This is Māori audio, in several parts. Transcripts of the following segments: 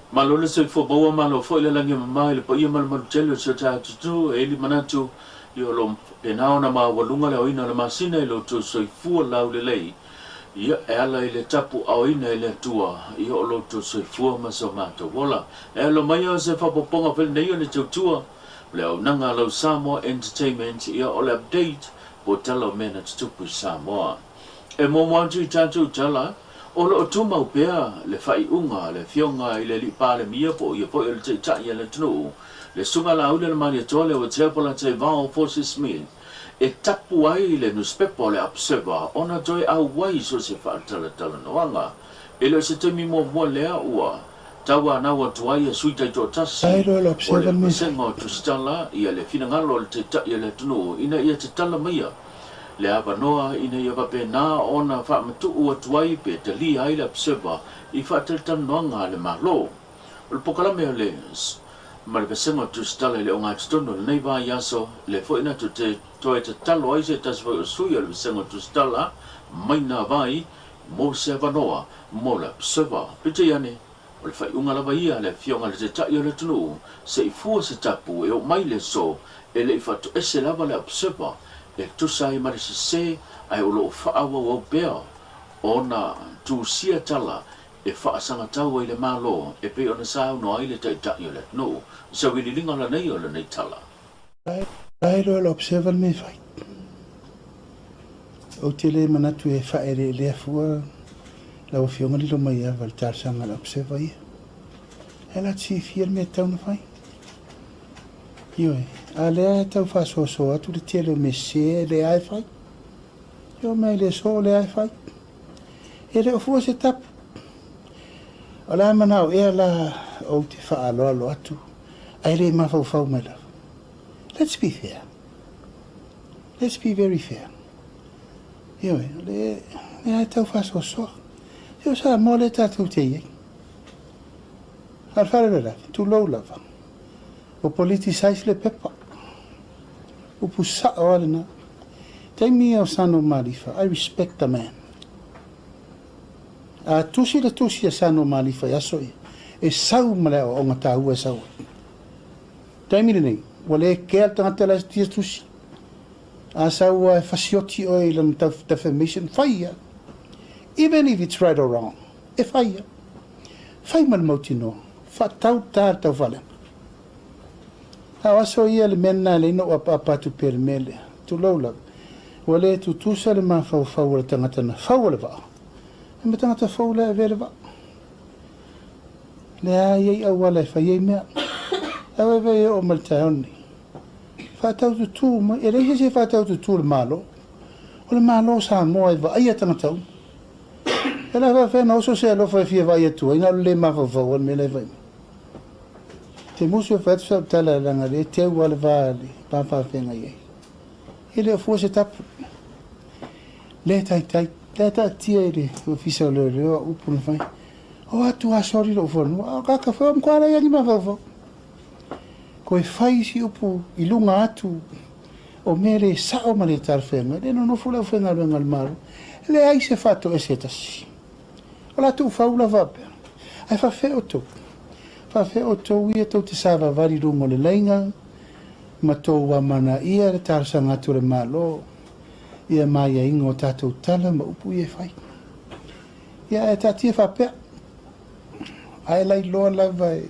Malo le se fo bawa malo fo le langi mai le pa ia mal mal chelo se ta tu e li manatu io lo e na na ma walunga le oina le masina lo tu so fu la le lei ia e ala ile tapu au ina ile tua io lo tu so fu ma so ma to vola e lo mai o se fa poponga fel nei le tu tua le o nanga lo Samoa Entertainment ia o le update po talo mena tu pu Samoa e mo mo tu tatu tala o lo tu mau pea le fai unga le fionga ile li pa le mia po ia po il te ta ia le tnu le sunga la ule le mani tole o te pola te vao forces mil e tapu ai le newspaper le observer ona joy au wai so se fa tala tala noanga ele se te mi mo lea ua tawa na wa tuai sui tai to tas ai lo le observer mi sengo tu stala ia le fina ngalo le te ta ia le tnu ina ia te tala mia le ava noa ina ia vape na ona fa matu ua tuai pe te li ai le observer i fa te tanoanga le malo o pokala me le ma le pesengo tu stala le onga tono le nei va yaso le fo ina tu te toe te talo ai se tas fo sui le pesengo tu stala mai na vai mo se ava noa mo le observer pite yane o le fai unga lava ia le fionga le te tai o le tunu se i fua se tapu e o mai le so e le i fatu ese lava le observer e tusa i mare se ai o lo faawa o bea ona tu sia tala e faasanga tau i le malo e pe ona sa no ai le tai tai o le no so i linga la nei o le nei tala ai lo le observer me fai o te le manatu e fa ere le fua la o fionga li lo mai a val tar sanga le observer ia ela ti fier me tau na fai io a le tau fa so atu le tele me se le ai fai io mai le so le ai fai e le fu se tap ala manau e la o te fa alo atu ai le ma fa mai la let's be fair let's be very fair io le tau fa so io sa mo le tatu te ye al fare la tu lo lava o politicise le pepa o pusa o na te mi o sano malifa I respect the man a tusi a sano malifa ya so e sau male o ngata ua sau te mi nei wale ke alta tela sti tusi a sau e fasioti o ile na defamation fire even if it's right or wrong e fire fai mal motino fa tau ta vale awa so ia le mena le no apa tu per mele tu lola wale tu tusa le ma fa le tangata na fa le va me tangata fa le vele va le ai awala fa ye me awa ve o malta oni fa tau tu ma e le se fa tau tu le malo o le malo sa mo e va ai tangata ela va fe no so se lo fa fie va ia tu ina le ma fa o me le va te musu fa tsa tala langa le te wal vali pa fenga ye ele fu se tap le tai tie le ufisa le o pun fai o atu a sori lo fo no ka ka fa mkwala ya ni ma fa ko e fai si upu ilunga atu o mere sa o male tar fenga le no fu la fenga lo ngal mal le ai se fatto e setasi ola tu fa ula va per ai fa fe o tu fa fe o to ia to te sava vari rungo le lenga ma to wa mana ia le tar sanga tu le malo ia mai ai ngo tatou tala ma upu ia fai ia e tati fa pe ai lai lo la vai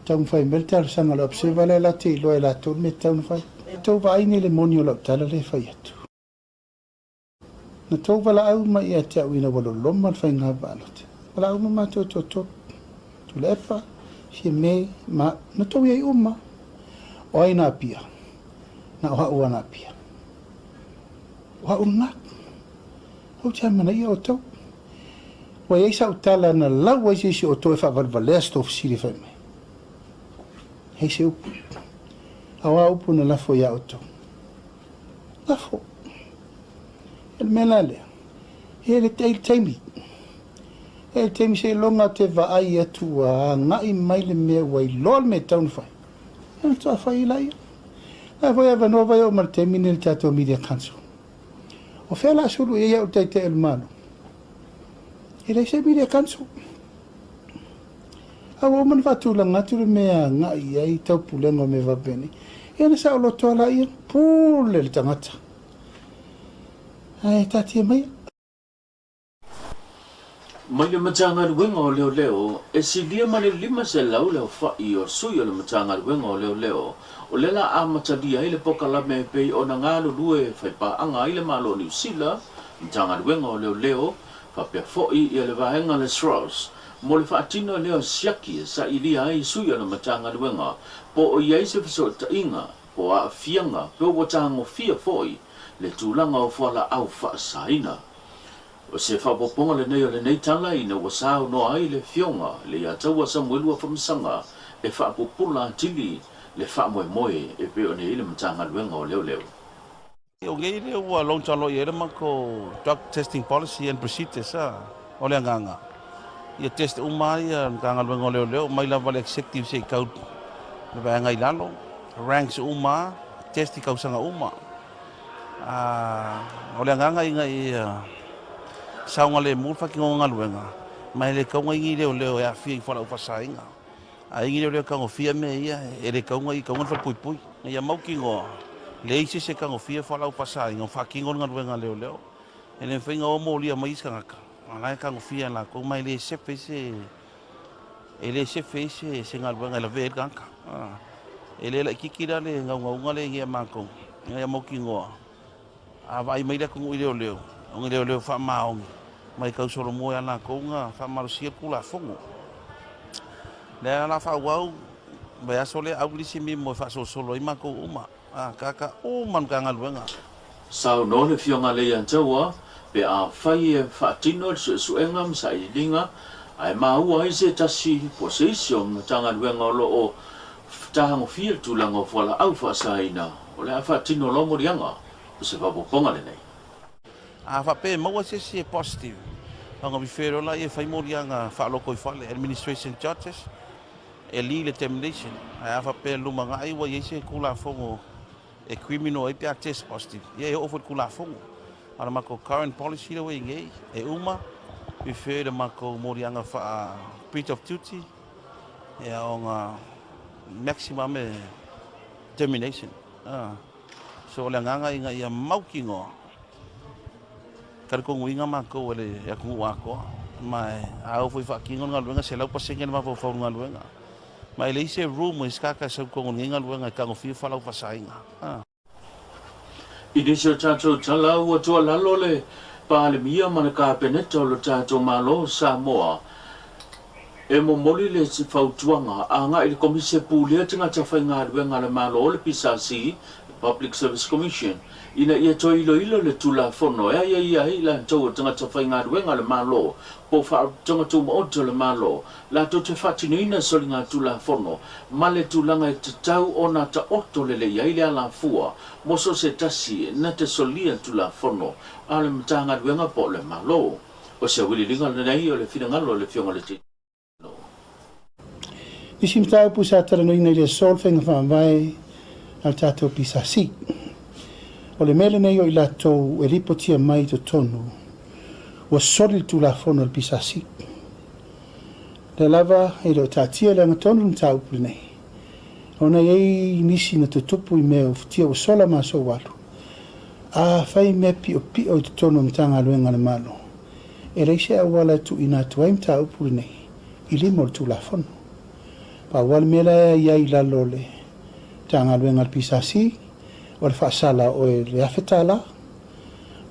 tau fai mel tar sanga le observa la te lo la to me tau fai to vai ni le monio lo tala le fai atu na to vala au ma ia te wina walo loma fai nga valot wala au ma to lepa si me ma na to ia uma o ai na pia na o na pia wa una o cha mana ia o to wa ia sa utala na la wa si o to fa val valesto si le fai hei se upu awa upu na la fo ia o to la fo el melale ele teimi e te mi se longa te vai atu a ngai mai le mea wai lol me taun fai. E ta fai lai. E voi ava no vai o mal te mine le tato media council. O fea la suru e iau te el mano. E le se media council. Awa man fatulanga tu mea ngai ai tau pulenga me vapeni. Ia sa o loto ala ia pule le tangata. Ai tati mai. Mai le matanga ruenga o leo e silia mane lima se lau leo fai o sui o le matanga ruenga o leo o lela a matadia i le poka la me pei o na ngalo lue fai pa anga i le malo New Zealand matanga ruenga o leo fa pe foi i le vahenga le Strauss mo le faatino leo siaki sa ilia ai sui o le matanga ruenga po o iai se fiso ta inga po a fianga pe o tango fia foi le tulanga o fala au fa saina. O se whapoponga le nei o le nei tala i na wasao no ai le fionga le ia taua Samuelua whamsanga e whapopula tili le whamoe e pe o ne ile matanga luenga o leo. O ngei leo ua long talo i ere mako drug testing policy and procedures o le anganga. Ia test umai a nganga luenga o leo mai la vale executive se kaut le vaenga i lalo ranks uma testi kausanga uma. O le anganga inga i saunga le mulfa ki ngonga luenga mai le kaunga ingi leo e a fia i whala upasainga a ingi leo kaunga fia me ia e le kaunga i kaunga wha pui ia mau ki ngoa le isi se kaunga fia whala upasainga wha ki ngonga luenga leo e le whainga o mo lia mai iska ngaka alai kaunga fia la kou mai le sefe se e le sefe se ngā luenga la vea ngaka e le la ikikira le ngaunga le ngia mako ia mau ki ngoa a vai mai le kungu i leo onge leo wha maongi mai kau solo moe ana kounga wha marusia kula fongo le ala wha wau mai aso le au lisi mi mo wha solo ima ko uma kaka o man ka ngaluenga Sao no le fionga le antaua pe a whai e whaatino su engam sa i linga ai maua i se tasi position matanga luenga o lo o tahango fia tulanga o whala au wha saina o le a whaatino lomo rianga o se wapoponga le nei. Fa pe maua se positive. Anga bifero la e fai morianga fa loko i fale administration judges e li le termination. Fa pe luma nga ai wa yese kula fongo e criminal e pe test positive. Ye offer kula fongo. Ana mako current policy le we ngai e uma bifero mako morianga fa breach of duty e onga maximum termination. So le nganga inga ia maukingo kar ko nguinga mako ele ya ku wako mai au foi fa kingo ngaluenga se lau pasenge ma fo ngaluenga mai le se room is kaka se ko nguinga ngaluenga ka ngo fi fa lau pasainga Idisho tato tala ua tua lalole pa le mia mana ka peneto lo tato malo Samoa e mo moli le si fautuanga a nga i komise pulia tinga tawhainga luenga le malo le PSC Public Service Commission ina ia toi ilo le tula fono ia la tau tanga tawhainga luenga le malo po fa tanga tu mo le malo la to te fatino ina solinga tula fono male tulanga te tau ona ta oto le ia ile ala fua moso se tasi na te solia tula fono ale mtanga luenga po le malo o se wili linga le nei o le finangalo le fionga le ti Isi mtau pusa tala no ina ile sol whenga whaamvai al tātou PSC. O le mele nei o i lātou e ripotia mai to tonu wa sori tu la fono al PSC. Le lava e lo tātia le anga tonu mtau puli nei. O nei ei nisi na tutupu i mea ufutia o sola maso walu. A fai me pio i to tonu mtanga luenga le malo. E reise a wala tu ina tu ai mtau puli nei. I limo tu la fono. Pa wal mele iai la lole. Tanga luenga al PSC. O le whaasala o le awhetala.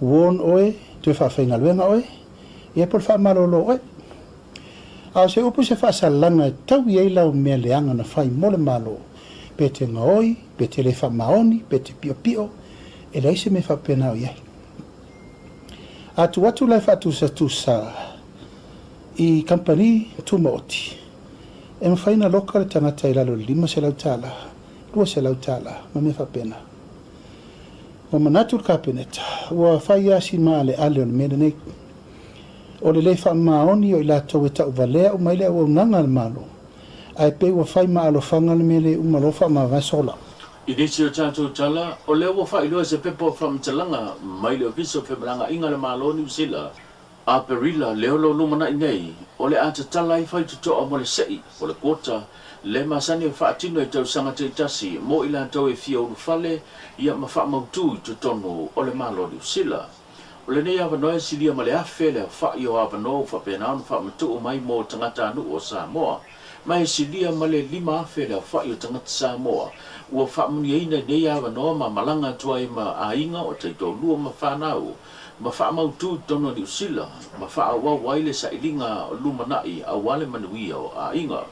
Won oe. Tue whawhainga luenga oe. Ia por whaamarolo oe. A se upu se whaasalanga e tau i eilau mea leanga na whai mole malo. Pe te ngaoi, pe te le whamaoni, pe te pio pio. E reise me whapena o iei. A tu atu lai whatusa tusa. I company tu mooti. E mawhaina loka le tangata i lalo 5 se lau tala. 2 se lau tala. Ma me whapena. O manatur kapeneta. Ua whai asi maa le ale o le mele nei. O le le whaamaoni o i lātou e tau valea o maile o nganga le malo. Ai pe ua whai maa alo whanga le mele umalofa maa vasola. I disi o tātou tala, o leo wa whai loa se pepo whamtalanga, mai leo piso whemalanga inga le malo New Zealand, a perila leo lo no mana nei o le ata talai fai to o mo le sei o le kota le masani fa atino e tau sanga te tasi mo ila tau e fia unu fale ia ma fa mautu to tono o le malo di sila o le nei ava noe silia ma le afe le fa io ava no fa pena unu fa matu o mai mo tangata anu o Samoa mai silia ma le lima afe le fa io tangata Samoa ua fa muni ina nei ava no ma malanga tuai ma ainga o te to lua ma fa nau ma fa mautu tono di usila ma fa wa waile sa ilinga lumanai a wale manuia o a inga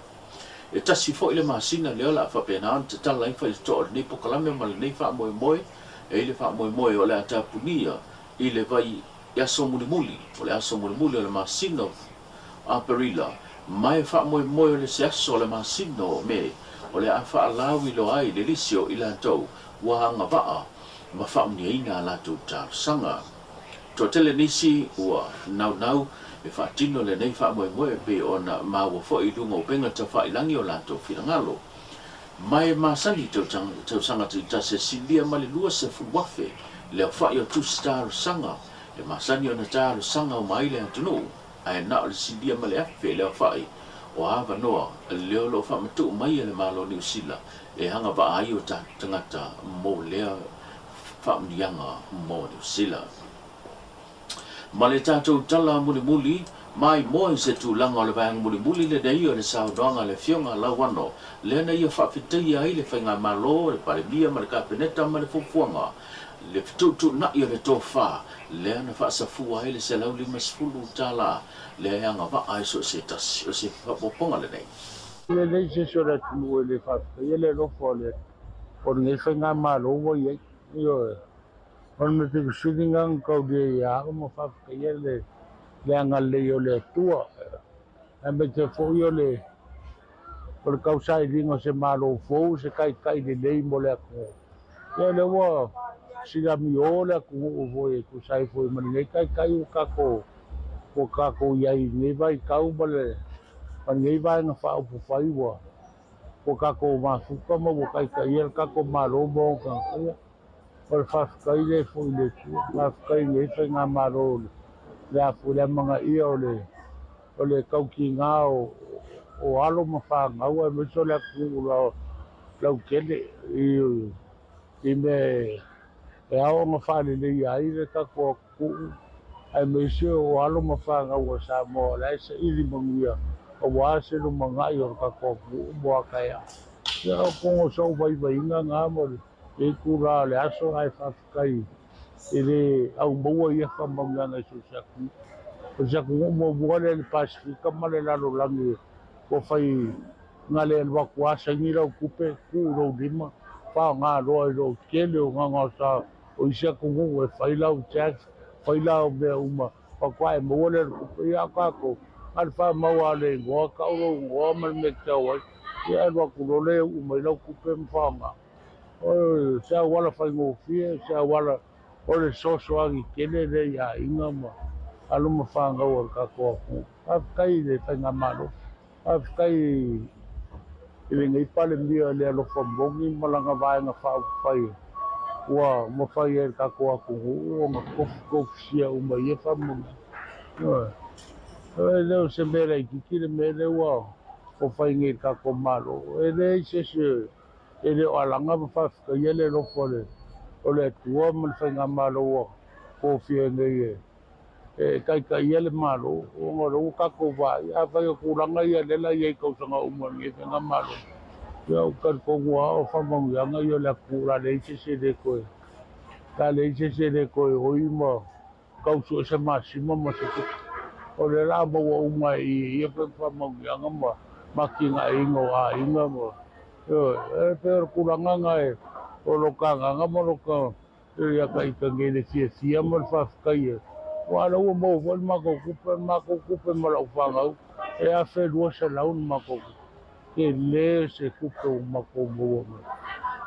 e tasi fo ile masina le ola fa pena te tala fa to ni pokalame ma le fa moi moi e le fa moi moi o le ata punia ile vai ya so muli muli o le aso muli muli o le masina a perila mai fa moi moi o le se aso le masina me o le afa alawi lo ai le lisio ila to wa anga va ma fa mni ina la tu ta sanga to tele nisi ua nau e fa tino le nei fa mo pe ona ma wo fo i lungo penga ta fa ilangi o lato filangalo mai ma sani to sanga ta se silia mali lua se fu wafe le fa yo tu star sanga e ma sani ona ta sanga o mai le tunu ai na le silia mali afe le fa i o ava noa le lo fa matu mai le malo ni sila e hanga ba ai o ta tangata mo le fa mdianga mo ni sila ma le tātou tala muli mai moe se tūlanga o le vāanga muli le nei o le saudoanga le fionga lauano le na ia whawhitai ai le whainga malo le parebia ma le kapeneta ma le fufuanga le fitutu na ia le tōwha le ana whaasafua ai le se lau lima sifulu tala le anga wa ai so se tasi o se whapoponga le nei le nei se sora tunu le whawhitai le rofo le o le whainga malo o iei on me te kusingang kau dia ya mo fa kaya le angal le yo le tua me te fo yo le por kau sai ringo se malo fo se kai de nei mo le ko le wo sila mi o le ku o vo e ku sai fo me le kai o ka ko ya i ne vai kau mo le pa nei vai na fa o fa i wo ko ka ko ma fu ko mo kai el ka ko malo mo ka por whawhikai le fwy le tu, whawhikai le whai ngā maro le apu le mga ia o le kauki ngā o alo ma whangau e miso le aku lau kele i me e ao ma whare le iai le kako ku ai miso o alo ma whangau o Samoa le sa iri mangia o wase no mga i o kako ku mua kaya ia o kongo sau vai inga ngā mo e kura le aso ai whawhikai e le au maua ia whamanganga i saku. O saku mo buale le Pasifika ma le lalo langi o whai ngā le alwaku asa ngi rau kupe ku rau lima wha ngā roa i rau kele o ngā sa o isaku ngu e whai lau tax whai lau mea uma whakwae maua le kupe ia kako ngā le wha maua le ngoa kauro ngoa ma le tau ai ia alwaku role uma i rau kupe mwhanga. Se wala fai ngofia se wala o le soso agi kele le ia inga ma alu ma whanga o ka kōku awhikai le whainga maro awhikai i le ngai pale mia le alofa mbongi malanga vaenga whai ua ma whai e ka kōku o ma kofi sia uma ia whamunga leo se mera i kiki le mele ua o whai ngai ka kō maro e le se ele o alanga ma whawhikai ele rofo o le atua ma le whainga malo o kōwhia ngai e kai ele malo o ngā rau kako vai a whai o kūranga ia lela iei kausanga umani e whainga malo ia o karkongu a o whamangianga i o le akura le ise se le koe ka le ise se le koe o ima kausu e se masima ma se te o le la maua unga i ia whamangianga ma ki ngā ingo a inga ma e pero kuranga ngai o lokanga ngamo loka ia kai ka ngene fia mo fa kai wala o mo vol mako kupe mo la fanga e a fe do se la un mako ke le se kupe mako mo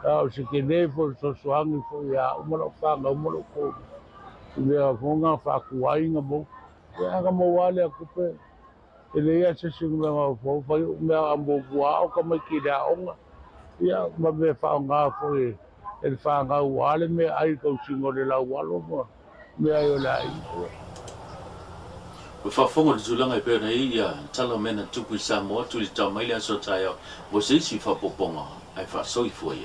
a se ke le fo so soangi fo ya mo la fanga mo lo ko le a fonga fa kuai ngamo ya ngamo wale kupe ele ia se singa fo fa me ambo bua o kama ki da onga ia ma me whaonga fo el whaonga wale me ai kau singo le lau walo mo me ai o lai Ko fa fongo le tulanga pe na ia tala mena tupu Samoa tu le tamaile so tayo. Mo se si fa poponga ai fa so i foi.